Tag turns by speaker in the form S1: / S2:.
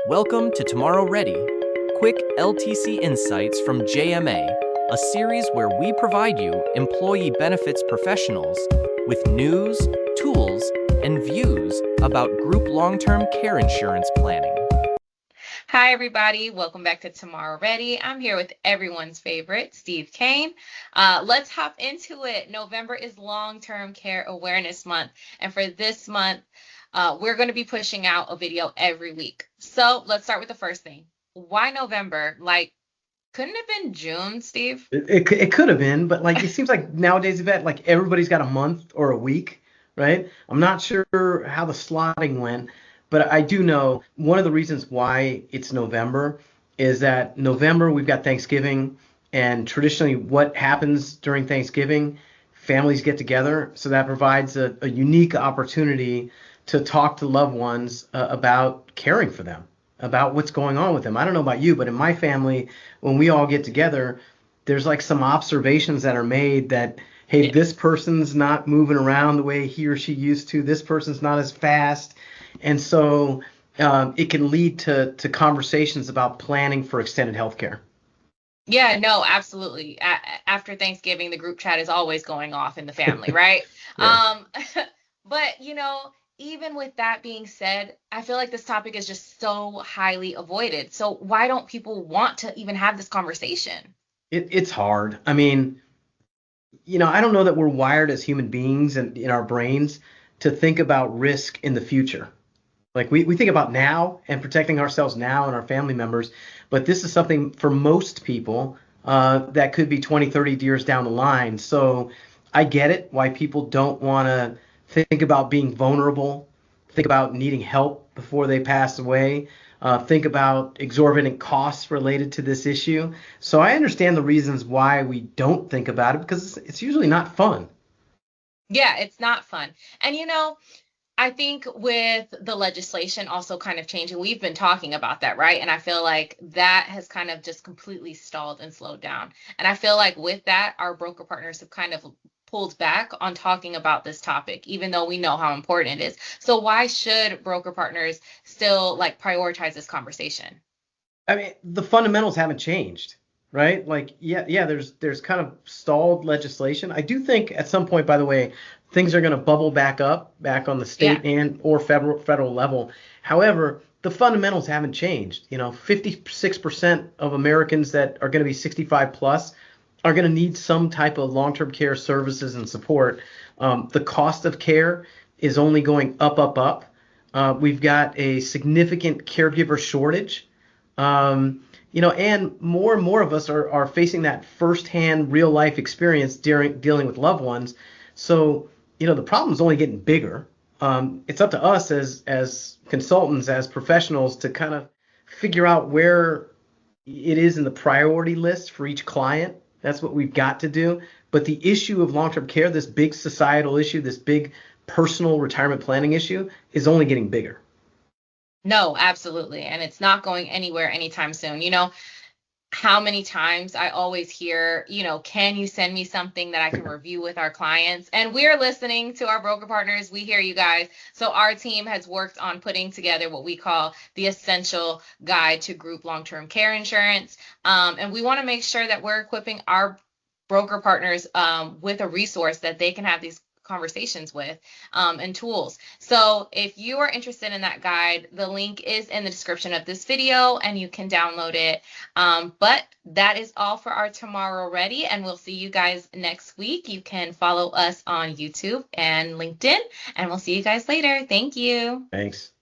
S1: Welcome to Tomorrow Ready, quick LTC insights from JMA, a series where we provide you, employee benefits professionals, with news, tools, and views about group long-term care insurance planning.
S2: Hi, everybody. Welcome back to Tomorrow Ready. I'm here with everyone's favorite, Steve Kane. Let's hop into it. November is Long-Term Care Awareness Month. And for this month, we're going to be pushing out a video every week. So let's start with the first thing. Why November? Couldn't it have been June, Steve?
S3: It could have been, but it seems like nowadays, Yvette, everybody's got a month or a week, right? I'm not sure how the slotting went, but I do know one of the reasons why it's November is that November we've got Thanksgiving, and traditionally what happens during Thanksgiving, families get together, so that provides a unique opportunity to talk to loved ones about caring for them, about what's going on with them. I don't know about you, but in my family, when we all get together, there's some observations that are made that, hey, this person's not moving around the way he or she used to. This person's not as fast. And so it can lead to conversations about planning for extended health care.
S2: Yeah, no, absolutely. After Thanksgiving, the group chat is always going off in the family, right?
S3: Yeah.
S2: But even with that being said, I feel like this topic is just so highly avoided. So why don't people want to even have this conversation?
S3: It's hard. I mean, I don't know that we're wired as human beings and in our brains to think about risk in the future. We think about now and protecting ourselves now and our family members, but this is something for most people that could be 20, 30 years down the line. So I get it why people don't want to think about being vulnerable, think about needing help before they pass away, think about exorbitant costs related to this issue. So I understand the reasons why we don't think about it because it's usually not fun.
S2: Yeah, it's not fun. And I think with the legislation also kind of changing, we've been talking about that, right? And I feel like that has kind of just completely stalled and slowed down. And I feel like with that, our broker partners have kind of pulled back on talking about this topic, even though we know how important it is. So why should broker partners still prioritize this conversation?
S3: I mean, the fundamentals haven't changed, right? Yeah, there's kind of stalled legislation. I do think at some point, by the way, things are going to bubble back up, back on the
S2: Yeah.
S3: state and or federal level. However, the fundamentals haven't changed. 56% of Americans that are going to be 65 plus are going to need some type of long-term care services and support. The cost of care is only going up, up, up. We've got a significant caregiver shortage. And more of us are facing that firsthand real life experience during dealing with loved ones. So, the problem's only getting bigger. It's up to us as consultants, as professionals to kind of figure out where it is in the priority list for each client. That's what we've got to do. But the issue of long-term care, this big societal issue, this big personal retirement planning issue, is only getting bigger.
S2: No, absolutely. And it's not going anywhere anytime soon. How many times I always hear, can you send me something that I can review with our clients? And we're listening to our broker partners. We hear you guys. So our team has worked on putting together what we call the essential guide to group long-term care insurance. And we want to make sure that we're equipping our broker partners with a resource that they can have these conversations with and tools. So if you are interested in that guide, the link is in the description of this video and you can download it. But that is all for our Tomorrow Ready, and we'll see you guys next week. You can follow us on YouTube and LinkedIn, and we'll see you guys later. Thank you.
S3: Thanks.